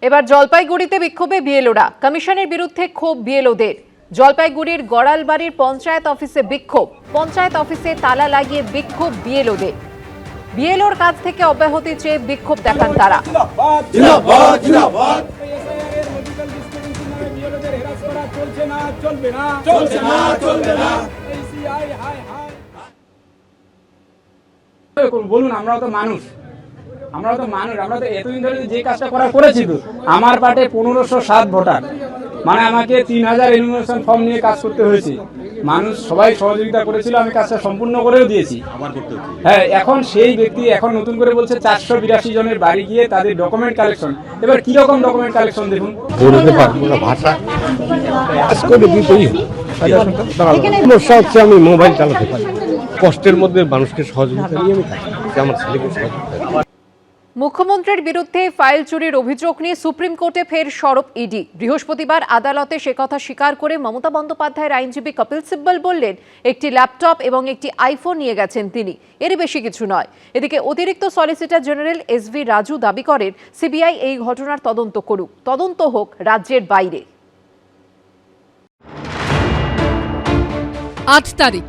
এবার জলপাইগুড়িতে বিক্ষোভে বিএলওরা। কমিশনের বিরুদ্ধে ক্ষোভ বিএলওদের। জলপাইগুড়ির গড়ালবাড়ির পঞ্চায়েত অফিসে বিক্ষোভ। পঞ্চায়েত অফিসে তালা লাগিয়ে বিক্ষোভ বিএলওদের। বিএলওর কাছ থেকে অব্যাহতি চেয়ে বিক্ষোভ দেখান তারা। বলুন, আমরা তো মানুষ, আমরা তো এতদিন ধরে যে কাজটা করেছি। তো আমার পার্টে 1507 ভোটার, মানে আমাকে 3000 এনুমারেশন ফর্ম নিয়ে কাজ করতে হয়েছে। মানুষ সবাই সহযোগিতা করেছিল, আমি কাজটা সম্পূর্ণ করেও দিয়েছি। হ্যাঁ, এখন সেই ব্যক্তি এখন নতুন করে বলছে 482 জনের বাড়ি গিয়ে তাদের ডকুমেন্ট কালেকশন। এবার কি রকম ডকুমেন্ট কালেকশন দেখুন। সমস্যা হচ্ছে আমি মোবাইল চালাতে পারি, কষ্টের মধ্যে মানুষকে সহযোগিতা নিয়ে আমি কাজ করছি, আমার ছেলেকে সহযোগিতা। মুখ্যমন্ত্রীর বিরুদ্ধে ফাইল চুরির অভিযোগ নিয়ে সুপ্রিম কোর্টে ফের সরব ইডি। বৃহস্পতিবার আদালতে সে কথা স্বীকার করে মমতা বন্দ্যোপাধ্যায়ের আইনজীবী কপিল সিব্বল বললেন, একটি ল্যাপটপ এবং একটি আইফোন নিয়ে গেছেন তিনি, এর বেশি কিছু নয়। এদিকে অতিরিক্ত সলিসিটর জেনারেল এসভি রাজু দাবি করেন, সিবিআই এই ঘটনার তদন্ত করুক, তদন্ত হোক রাজ্যের বাইরে। 8 তারিখ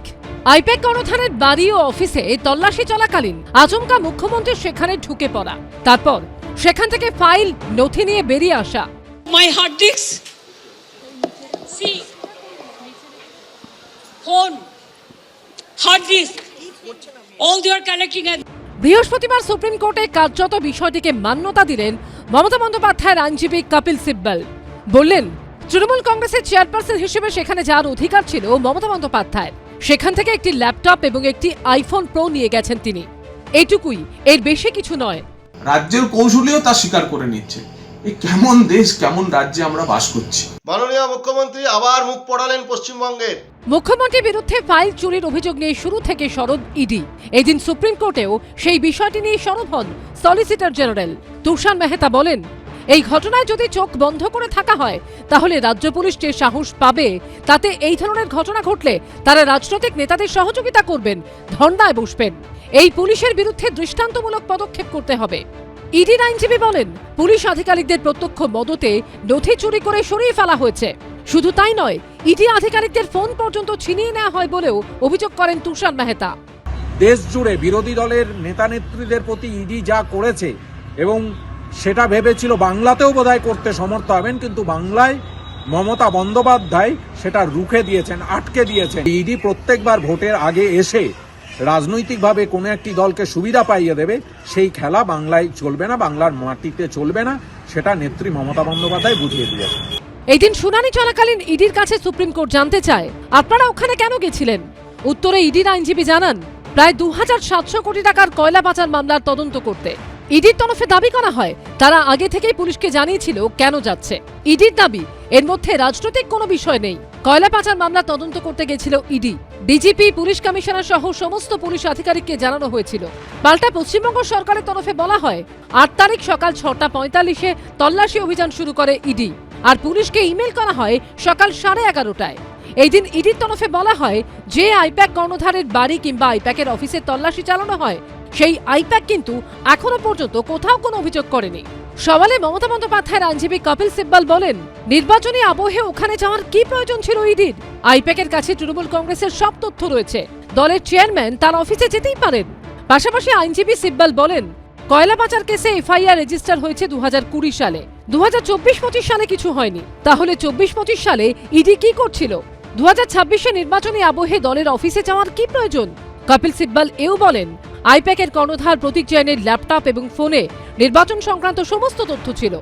আইপ্যাক কর্ণধারের বাড়ি ও অফিসে তল্লাশি চলাকালীন আচমকা মুখ্যমন্ত্রী সেখানে ঢুকে পড়া, তারপর সেখান থেকে ফাইল নথি নিয়ে বেরিয়ে আসা। My hard disks, see, phone, hard disk, all they are collecting at. বৃহস্পতিবার সুপ্রিম কোর্টে কার্যত বিষয়টিকে মান্যতা দিলেন মমতা বন্দ্যোপাধ্যায়ের আইনজীবী কপিল সিব্বল। বললেন, তৃণমূল কংগ্রেসের চেয়ারপারসন হিসেবে সেখানে যাওয়ার অধিকার ছিল মমতা বন্দ্যোপাধ্যায়, সেখান থেকে একটি ল্যাপটপ এবং একটি আইফোন প্রো নিয়ে গেছেন তিনি, এইটুকুই, এর বেশি কিছু নয়। রাজ্যের কৌশলীও তা স্বীকার করে নিচ্ছে। এই কেমন দেশ, কেমন রাজ্যে আমরা বাস করছি। মাননীয় মুখ্যমন্ত্রী আবার মুখ পড়ালেন পশ্চিমবঙ্গের। মুখ্যমন্ত্রীর বিরুদ্ধে ফাইল চুরির অভিযোগ নিয়ে শুরু থেকে সরব ইডি। এদিন সুপ্রিম কোর্টেও সেই বিষয়টি নিয়ে সরব হন সলিসিটর জেনারেল তুষার মেহতা। বলেন, এই ঘটনায় যদি চোখ বন্ধ করে থাকা হয় তাহলে রাজ্য পুলিশ যে সাহস পাবে, তাতে এই ধরনের ঘটনা ঘটলে তারা রাজনৈতিক নেতাদের সহযোগিতা করবেন, ধর্নায় বসবেন। এই পুলিশের বিরুদ্ধে দৃষ্টান্তমূলক পদক্ষেপ করতে হবে। ইডির আইনজীবী বলেন, পুলিশ আধিকারিকদের প্রত্যক্ষ মদতে নথি চুরি করে সরিয়ে ফেলা হয়েছে। শুধু তাই নয়, ইডি আধিকারিকদের ফোন পর্যন্ত ছিনিয়ে নেওয়া হয় বলেও অভিযোগ করেন তুষার মেহতা। দেশ জুড়ে বিরোধী দলের নেতা নেত্রীদের প্রতি ইডি যা করেছে, এবং সেটা ভেবেছিল বাংলাতেও বোধহয় করতে সমর্থ হবেন, কিন্তু বাংলায় মমতা বন্দ্যোপাধ্যায় সেটা রুখে দিয়েছেন, আটকে দিয়েছেন। ইডি প্রত্যেকবার ভোটের আগে এসে রাজনৈতিকভাবে কোনো একটি দলকে সুবিধা পাইয়ে দেবে, সেই খেলা বাংলায় চলবে না, বাংলার মাটিতে চলবে না, সেটা নেত্রী মমতা বন্দ্যোপাধ্যায় বুঝিয়ে দিয়েছে। এই দিন শুনানি চলাকালীন ইডির কাছে সুপ্রিম কোর্ট জানতে চায়, আপনারা ওখানে কেন গেছিলেন? উত্তরে ইডির আইনজীবী জানান, প্রায় 2700 কোটি টাকার কয়লা পাচার মামলার তদন্ত করতে। ইডির তরফে দাবি করা হয়, তারা আগে থেকেই পুলিশকে জানিয়েছিল কেন যাচ্ছে। ইডির দাবি, এর মধ্যে রাজনৈতিক কোনো বিষয় নেই। কয়লা পাচার মামলা তদন্ত করতে গেছিল ইডি। ডিজিপি, পুলিশ কমিশনার সহ সমস্ত পুলিশ আধিকারিককে জানানো হয়েছিল। পাল্টা পশ্চিমবঙ্গ সরকারের তরফে বলা হয়, 8 তারিখ সকাল 6:45-এ তল্লাশি অভিযান শুরু করে ইডি, আর পুলিশকে ইমেল করা হয় সকাল 11:30টায়। এই দিন ইডির তরফে বলা হয়, যে আইপ্যাক কর্ণধারের বাড়ি কিংবা আইপ্যাকের অফিসে তল্লাশি চালানো হয়, সেই আইপ্যাক কিন্তু এখনো পর্যন্ত কোথাও কোনো অভিযোগ করেনি। সওয়ালে মমতা বন্দ্যোপাধ্যায়ের আইনজীবী কপিল সিব্বল বলেন, নির্বাচনী আবহে ওখানে যাওয়ার কি প্রয়োজন ছিল ইডির? আইপ্যাকের কাছে তৃণমূল কংগ্রেসের সব তথ্য রয়েছে, দলের চেয়ারম্যান তার অফিসে যেতেই পারেন। পাশাপাশি আইনজীবী সিব্বল বলেন, কয়লা পাচার কেসে এফআইআর রেজিস্টার হয়েছে 2020 সালে, 2024-25 সালে কিছু হয়নি। তাহলে 24-25 সালে ইডি কি করছিল? 2026-এ নির্বাচনী আবহে দলের অফিসে যাওয়ার কি প্রয়োজন? কপিল সিব্বল এও বলেন, আইপ্যাকের কর্ণধার প্রতীক জৈনের ল্যাপটপ এবং ফোনে নির্বাচন সংক্রান্ত সমস্ত তথ্য ছিল।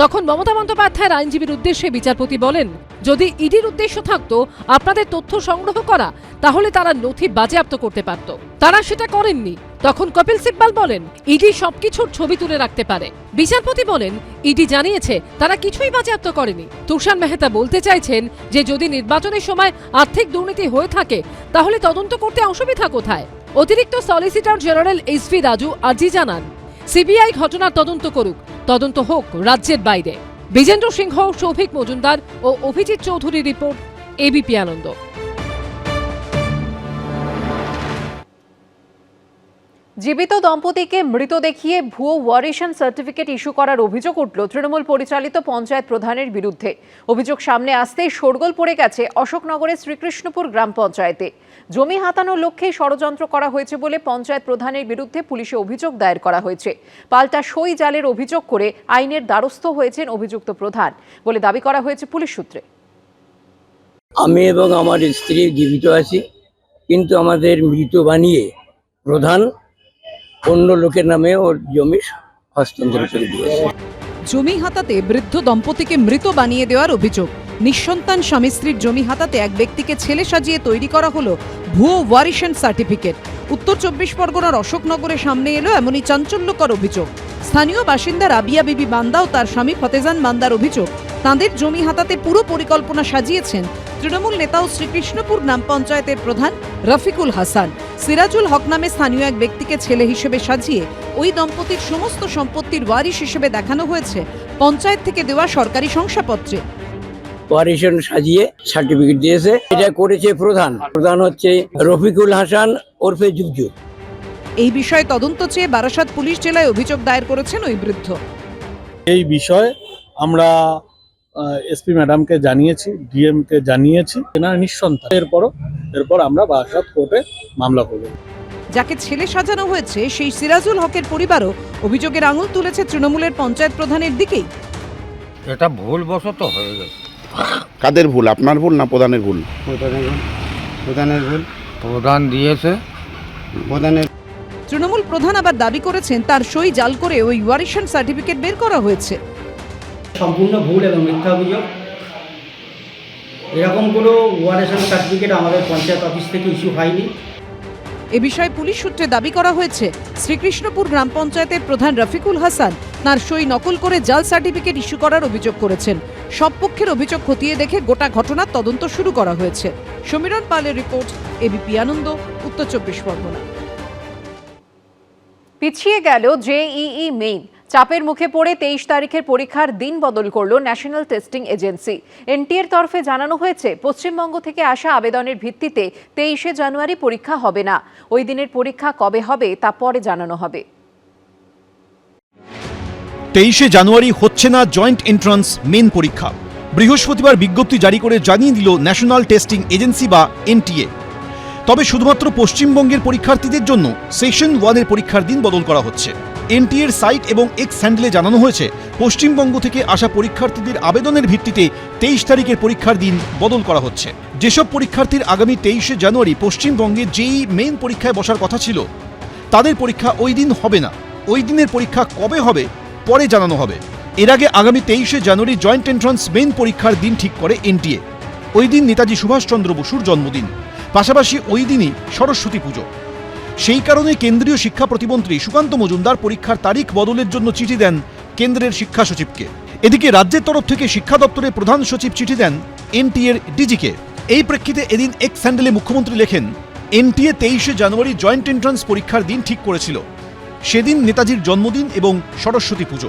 তখন মমতা বন্দ্যোপাধ্যায়ের আইনজীবীর উদ্দেশ্যে বিচারপতি বলেন, যদি ইডির উদ্দেশ্য থাকতো আপনাদের তথ্য সংগ্রহ করা, তাহলে তারা নথি বাজেয়াপ্ত করতে পারত, তারা সেটা করেননি। তখন কপিল সিব্বল বলেন, ইডি সবকিছুর ছবি তুলে রাখতে পারে। বিচারপতি বলেন, ইডি জানিয়েছে তারা কিছুই বাজেয়াপ্ত করেনি। তুষার মেহতা বলতে চাইছেন যে যদি নির্বাচনের সময় আর্থিক দুর্নীতি হয়ে থাকে, তাহলে তদন্ত করতে অসুবিধা কোথায়? অতিরিক্ত সলিসিটর জেনারেল এসভি রাজু আর্জি জানান, সিবিআই ঘটনার তদন্ত করুক, তদন্ত হোক রাজ্যের বাইরে। বিজেন্দ্র সিংহ, সৌভিক মজুমদার ও অভিজিৎ চৌধুরী রিপোর্ট, এবিপি আনন্দ। জীবিত দম্পতিকে মৃত দেখিয়ে ভুয়ো ওয়ারিশন সার্টিফিকেট ইস্যু করার অভিযোগ উঠল তৃণমূল পরিচালিত পঞ্চায়েত প্রধানের বিরুদ্ধে। অভিযোগ সামনে আসতেই শোরগোল পড়ে গেছে অশোকনগরের শ্রীকৃষ্ণপুর গ্রাম পঞ্চায়েতে। জমি হাতানোর লক্ষ্যে ষড়যন্ত্র করা হয়েছে বলে পঞ্চায়েত প্রধানের বিরুদ্ধে পুলিশে অভিযোগ দায়ের করা হয়েছে। পাল্টা সই জালের অভিযোগ করে আইনের দ্বারস্থ হয়েছেন অভিযুক্ত প্রধান বলে দাবি করা হয়েছে পুলিশ সূত্রে। আমি এবং আমার স্ত্রী জীবিত আছি, কিন্তু আমাদের মৃত বানিয়ে প্রধান অন্য লোকের নামে ওর জমি হস্তান্তর করে দিয়েছে। জমি হাতাতে বৃদ্ধ দম্পতিকে মৃত বানিয়ে দেওয়ার অভিযোগ। নিঃসন্তান স্বামী স্ত্রীর জমি হাতাতে এক ব্যক্তিকে ছেলে সাজিয়ে তৈরি করা হলো ভুয়ো ওয়ারিশন সার্টিফিকেট। উত্তর 24 পরগনার অশোকনগরের সামনে এলো এমনই চাঞ্চল্যকর অভিযোগ। স্থানীয় বাসিন্দা রাবিয়া বিবি বান্দা ও তার স্বামী ফতেজান বান্দার অভিযোগ, তাঁদের জমি হাতাতে পুরো পরিকল্পনা সাজিয়েছেন তৃণমূল নেতা ও শ্রীকৃষ্ণপুর গ্রাম পঞ্চায়েতের প্রধান রফিকুল হাসান। সিরাজুল হক নামে স্থানীয় এক ব্যক্তিকে ছেলে হিসেবে সাজিয়ে ওই দম্পতির সমস্ত সম্পত্তির ওয়ারিশ হিসেবে দেখানো হয়েছে পঞ্চায়েত থেকে দেওয়া সরকারি শংসাপত্রে। ওয়ারিশন সাজিয়ে সার্টিফিকেট দিয়েছে। এটা করেছে প্রধান হচ্ছে রফিকুল হাসান ওরফে যুগযুগ। এই বিষয়ে তদন্ত চেয়ে বারাসাত পুলিশ জেলায় অভিযোগ দায়ের করেছেন ওই বৃদ্ধ। এই বিষয়ে আমরা এসপি ম্যাডামকে জানিয়েছি, ডিএমকে জানিয়েছি, এনারা নিঃসন্তান। এরপর আমরা বারাসাত কোর্টে মামলা করব। যাকে ছেলে সাজানো হয়েছে সেই সিরাজুল হকের পরিবারও অভিযোগের আঙুল তুলেছে তৃণমূলের পঞ্চায়েত প্রধানের দিকেই। এটা ভুলবশত হয়ে গেছে। কাদের ভুল? আপনার ভুল না প্রধানের ভুল? প্রধানের ভুল। প্রধান দিয়েছে। তৃণমূল প্রধান আবার দাবি করেছেন তার সই জাল করে ওই ওয়ারিশন সার্টিফিকেট বের করা হয়েছে। সম্পূর্ণ ভুল এবং মিথ্যা অভিযোগ। এরকম কোনো ওয়ারিশন সার্টিফিকেট আমাদের পঞ্চায়েত অফিস থেকে ইস্যু হয়নি। এ বিষয়ে পুলিশ সূত্রে দাবি করা হয়েছে শ্রীকৃষ্ণপুর গ্রাম পঞ্চায়েতের প্রধান রফিকুল হাসান তার সই নকল করে জাল সার্টিফিকেট ইস্যু করার অভিযোগ করেছেন। সব পক্ষের অভিযোগ খতিয়ে দেখে গোটা ঘটনার তদন্ত শুরু করা হয়েছে। সমীরণ পালের রিপোর্ট, এবিপি আনন্দ, উত্তর 24 পরগনা। পিছিয়ে গেল জেইই মেইন। চাপের মুখে পড়ে 23 তারিখের পরীক্ষার দিন বদল করল ন্যাশনাল টেস্টিং এজেন্সি। এনটিএর তরফে জানানো হয়েছে পশ্চিমবঙ্গ থেকে আসা আবেদনের ভিত্তিতে 23শে জানুয়ারি পরীক্ষা হবে না। ওই দিনের পরীক্ষা কবে হবে তা পরে জানানো হবে। 23শে জানুয়ারি হচ্ছে না জয়েন্ট এন্ট্রান্স মেন পরীক্ষা। বৃহস্পতিবার বিজ্ঞপ্তি জারি করে জানিয়ে দিল ন্যাশনাল টেস্টিং এজেন্সি বা এনটিএ। তবে শুধুমাত্র পশ্চিমবঙ্গের পরীক্ষার্থীদের জন্য সেশন 1-এর পরীক্ষার দিন বদল করা হচ্ছে। এনটিএর সাইট এবং এক্স হ্যান্ডেলে জানানো হয়েছে পশ্চিমবঙ্গ থেকে আসা পরীক্ষার্থীদের আবেদনের ভিত্তিতে 23 তারিখের পরীক্ষার দিন বদল করা হচ্ছে। যেসব পরীক্ষার্থীর আগামী 23শে জানুয়ারি পশ্চিমবঙ্গে জেইই মেইন পরীক্ষায় বসার কথা ছিল, তাদের পরীক্ষা ওই দিন হবে না। ওই দিনের পরীক্ষা কবে হবে পরে জানানো হবে। এর আগে আগামী 23শে জানুয়ারি জয়েন্ট এন্ট্রান্স মেইন পরীক্ষার দিন ঠিক করে এনটিএ। ওই দিন নেতাজি সুভাষচন্দ্র বসুর জন্মদিন, পাশাপাশি ওই দিনই সরস্বতী পুজো। সেই কারণে কেন্দ্রীয় শিক্ষা প্রতিমন্ত্রী সুকান্ত মজুমদার পরীক্ষার তারিখ বদলের জন্য চিঠি দেন কেন্দ্রের শিক্ষা সচিবকে। এদিকে রাজ্যের তরফ থেকে শিক্ষা দপ্তরের প্রধান সচিব চিঠি দেন এনটিএর ডিজিকে। এই প্রেক্ষিতে এদিন এক্স হ্যান্ডেলে মুখ্যমন্ত্রী লেখেন, এনটিএ 23শে জানুয়ারি জয়েন্ট এন্ট্রান্স পরীক্ষার দিন ঠিক করেছিল। সেদিন নেতাজির জন্মদিন এবং সরস্বতী পুজো।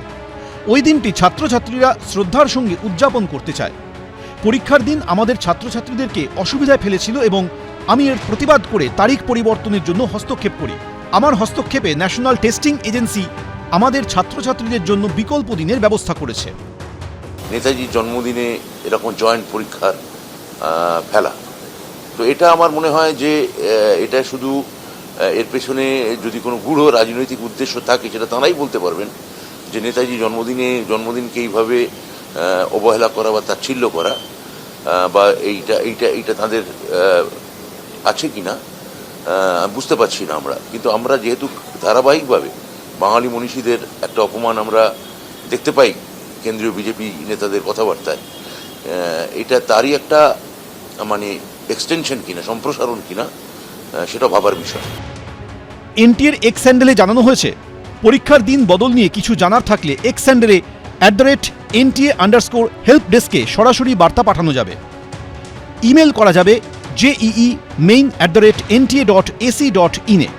ওই দিনটি ছাত্রছাত্রীরা শ্রদ্ধার সঙ্গে উদযাপন করতে চায়। পরীক্ষার দিন আমাদের ছাত্রছাত্রীদেরকে অসুবিধায় ফেলেছিল এবং আমি এর প্রতিবাদ করে তারিখ পরিবর্তনের জন্য হস্তক্ষেপ করি। আমার হস্তক্ষেপে ন্যাশনাল টেস্টিং এজেন্সি আমাদের ছাত্রছাত্রীদের জন্য বিকল্প দিনের ব্যবস্থা করেছে। নেতাজির জন্মদিনে এরকম জয়েন্ট পরীক্ষার ফেলা, তো এটা আমার মনে হয় যে এটা শুধু এর পেছনে যদি কোনো গূঢ় রাজনৈতিক উদ্দেশ্য থাকে সেটা তাঁরাই বলতে পারবেন, যে নেতাজি জন্মদিনকে এইভাবে অবহেলা করা বা তাচ্ছিল্য করা বা এইটা তাদের আছে কিনা বুঝতে পারছি না আমরা। কিন্তু আমরা যেহেতু ধারাবাহিকভাবে বাঙালি মনীষীদের একটা অপমান আমরা দেখতে পাই কেন্দ্রীয় বিজেপি নেতাদের কথাবার্তায়, এটা তারই একটা মানে এক্সটেনশন কিনা, সম্প্রসারণ কিনা, সেটা ভাবার বিষয়। এনটিএর এক্স হ্যান্ডেলে জানানো হয়েছে, পরীক্ষার দিন বদল নিয়ে কিছু জানার থাকলে এক্স হ্যান্ডেলে @NTA_হেল্প ডেস্কে সরাসরি বার্তা পাঠানো যাবে। ইমেল করা যাবে jeimain@nta.ac.in এ।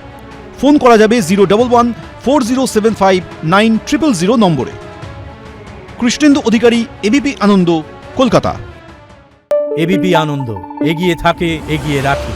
ফোন করা যাবে 011-4075-9000 নম্বরে। কৃষ্ণেন্দু অধিকারী, এবিপি আনন্দ, কলকাতা। এবিপি আনন্দ, এগিয়ে থাকে, এগিয়ে রাখে।